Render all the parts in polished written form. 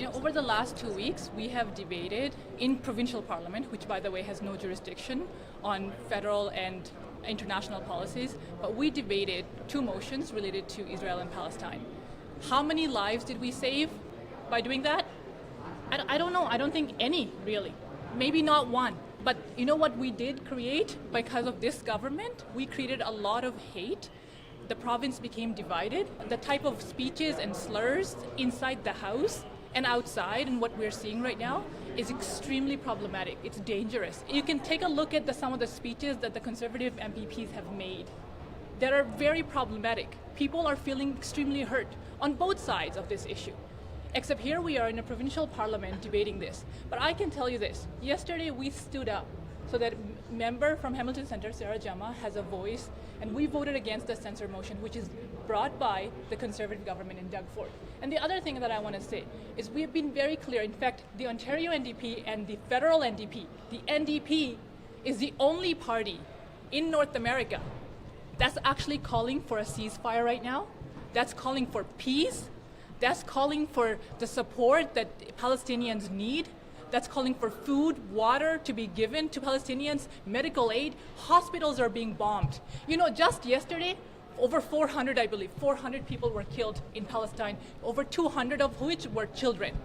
Over the last 2 weeks, we have debated in provincial parliament, which by the way has no jurisdiction on federal and international policies, but we debated 2 motions related to Israel and Palestine. How many lives did we save by doing that? I don't know. I don't think any, really. Maybe not one. But you know what we did create because of this government? We created a lot of hate. The province became divided. The type of speeches and slurs inside the house and outside, and what we're seeing right now, is extremely problematic. It's dangerous. You can take a look at some of the speeches that the Conservative MPPs have made that are very problematic. People are feeling extremely hurt on both sides of this issue. Except here we are in a provincial parliament debating this. But I can tell you this, yesterday we stood up so that member from Hamilton Centre, Sarah Jama, has a voice, and we voted against the censure motion, which is brought by the Conservative government in Doug Ford. And the other thing that I want to say is we have been very clear. In fact, the Ontario NDP and the federal NDP, the NDP is the only party in North America that's actually calling for a ceasefire right now, that's calling for peace, that's calling for the support that Palestinians need, that's calling for food, water to be given to Palestinians, medical aid. Hospitals are being bombed. You know, just yesterday, over 400, I believe, 400 people were killed in Palestine, over 200 of which were children.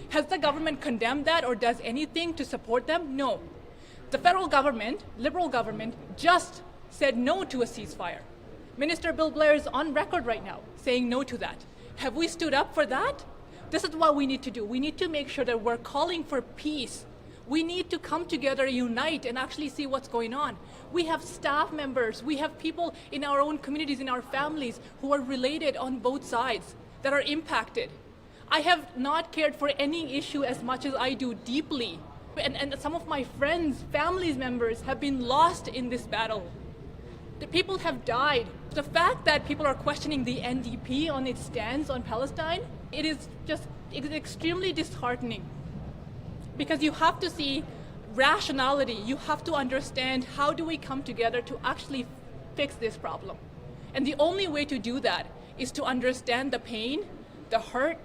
Has the government condemned that or does anything to support them? No. The federal government, Liberal government, just said no to a ceasefire. Minister Bill Blair is on record right now saying no to that. Have we stood up for that? This is what we need to do. We need to make sure that we're calling for peace. We need to come together, unite, and actually see what's going on. We have staff members, we have people in our own communities, in our families, who are related on both sides, that are impacted. I have not cared for any issue as much as I do deeply. And some of my friends, family members have been lost in this battle. The people have died. The fact that people are questioning the NDP on its stance on Palestine, it is extremely disheartening. Because you have to see rationality, you have to understand how do we come together to actually fix this problem. And the only way to do that is to understand the pain, the hurt,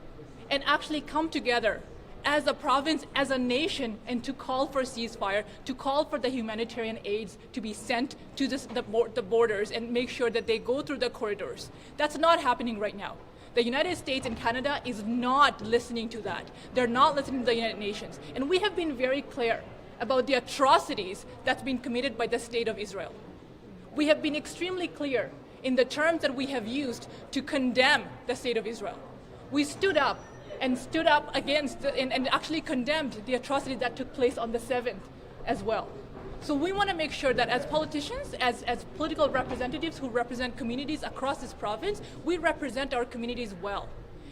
and actually come together as a province, as a nation, and to call for ceasefire, to call for the humanitarian aids to be sent to the borders and make sure that they go through the corridors. That's not happening right now. The United States and Canada is not listening to that. They're not listening to the United Nations. And we have been very clear about the atrocities that's been committed by the state of Israel. We have been extremely clear in the terms that we have used to condemn the state of Israel. We stood up against and actually condemned the atrocity that took place on the 7th as well. So we want to make sure that as politicians, as political representatives who represent communities across this province, we represent our communities well.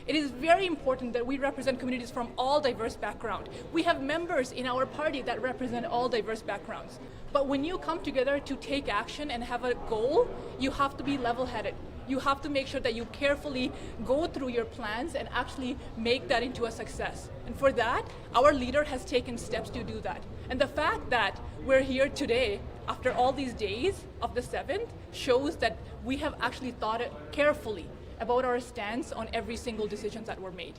It is very important that we represent communities from all diverse backgrounds. We have members in our party that represent all diverse backgrounds. But when you come together to take action and have a goal, you have to be level-headed. You have to make sure that you carefully go through your plans and actually make that into a success. And for that, our leader has taken steps to do that. And the fact that we're here today, after all these days of the 7th, shows that we have actually thought carefully about our stance on every single decision that were made.